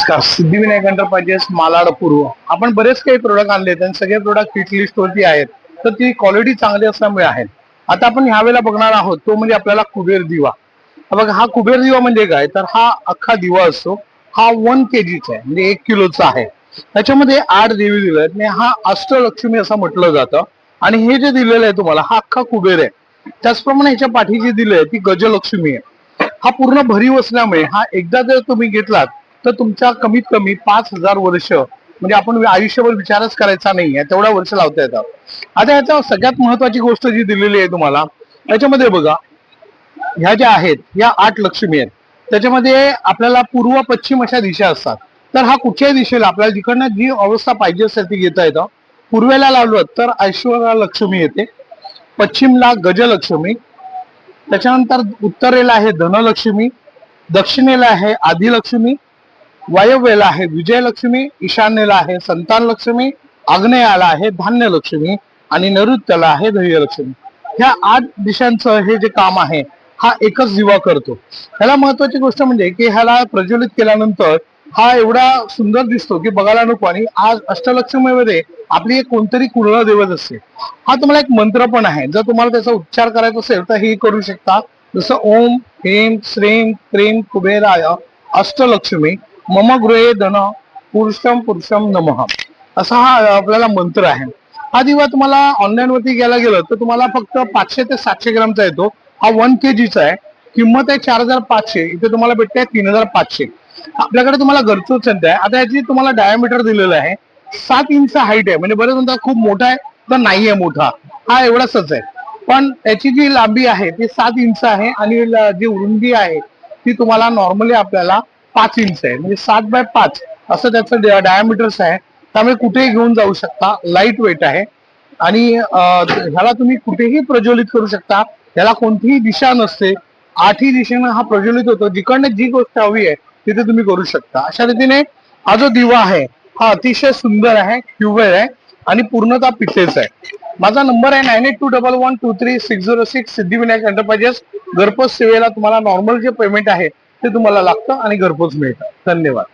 नमस्कार, सिद्धिविनायक एंटरप्राइजेस मालाड पूर्व. आपण बरेच काही प्रोडक्ट आणलेत आणि सगळे प्रोडक्ट हिट लिस्ट वरती आहेत, तर ती क्वालिटी चांगली असल्यामुळे आहेत. आता आपण ह्या वेळेला बघणार आहोत तो म्हणजे आपल्याला कुबेर दिवा. बघा, हा कुबेर दिवा म्हणजे काय, तर हा अख्खा दिवा असतो. हा 1 kg आहे, म्हणजे 1 किलोचा आहे. त्याच्यामध्ये 8 देवी दिले आहेत आणि हा अष्टलक्ष्मी असं म्हटलं जातं. आणि हे जे दिलेलं आहे तुम्हाला, हा अख्खा कुबेर आहे. त्याचप्रमाणे ह्याच्या पाठी जी दिली आहे ती गजलक्ष्मी आहे. हा पूर्ण भरीव असल्यामुळे हा एकदा जर तुम्ही घेतलात तर तुमच्या कमीत कमी 5,000 वर्ष, म्हणजे आपण आयुष्यभर विचारच करायचा नाहीये, तेवढ्या वर्ष लावता येतात. आता ह्याच्या सगळ्यात महत्वाची गोष्ट जी दिलेली आहे तुम्हाला, याच्यामध्ये बघा, ह्या ज्या आहेत या 8 लक्ष्मी आहेत. त्याच्यामध्ये आपल्याला पूर्व पश्चिम अशा दिशा असतात. तर हा कुठच्याही दिशेला आपल्याला जिकडनं जी अवस्था पाहिजे असेल ती घेता येतं. पूर्वेला लावलं तर ऐश्वर्या लक्ष्मी येते, पश्चिमला गजलक्ष्मी, त्याच्यानंतर उत्तरेला आहे धनलक्ष्मी, दक्षिणेला आहे आदिलक्ष्मी, वायव्येला आहे विजयलक्ष्मी, ईशान्येला आहे संतान लक्ष्मी, आग्नेयाला आहे धान्य लक्ष्मी आणि नैऋत्याला आहे धैर्यलक्ष्मी. ह्या 8 दिशांचं हे जे काम आहे हा एकच दिवा करतो. ह्याला महत्वाची गोष्ट म्हणजे की ह्याला प्रज्वलित केल्यानंतर हा एवढा सुंदर दिसतो की बघायला नको. आणि आज अष्टलक्ष्मीमध्ये आपली एक कोणतरी कुलदैवत असते. हा तुम्हाला एक मंत्र पण आहे, जर तुम्हाला त्याचा उच्चार करायचा असेल तर हे करू शकता. जसं ओम ह्रीं श्रीं क्रीं कुबेराय अष्टलक्ष्मी मम गृहे धन पुरुषम पुरुषम नमः, असा हा आपल्याला मंत्र आहे. हा दिवा तुम्हाला ऑनलाईन वरती घ्यायला गेलं तर तुम्हाला फक्त 500 ते 700 ग्रामचा येतो. हा 1 kg चा आहे. किंमत आहे 4,500. इथे तुम्हाला भेटते 3,500. आपल्याकडे तुम्हाला घरचोच आहे. आता याची तुम्हाला डायमीटर दिलेलं आहे 7 इंच हाईट आहे. म्हणजे बरेच म्हणतात खूप मोठा आहे, तर नाहीये मोठा, हा एवढाच आहे. पण त्याची जी लांबी आहे ती 7 इंच आहे आणि जी रुंदी आहे ती तुम्हाला नॉर्मली आपल्याला 5 इंच आहे. म्हणजे 7x5 असं त्याचं डायमीटर्स आहे. त्यामुळे कुठेही घेऊन जाऊ शकता, लाईट वेट आहे आणि ह्याला तुम्ही कुठेही प्रज्वलित करू शकता. ह्याला कोणतीही दिशा नसते, 8ही दिशेनं हा प्रज्वलित होतो. जिकडनं जी गोष्ट हवी आहे तिथे तुम्ही करू शकता. अशा रीतीने हा जो दिवा आहे हा अतिशय सुंदर आहे, क्युबेर आहे आणि पूर्णतः पितळेचा आहे. माझा नंबर आहे 9821123606, सिद्धिविनायक एंटरप्राइजेस. घरपोच सेवेला तुम्हाला नॉर्मल जे पेमेंट आहे ते तुम्हाला लागतं आणि घरपोच मिळतं. धन्यवाद.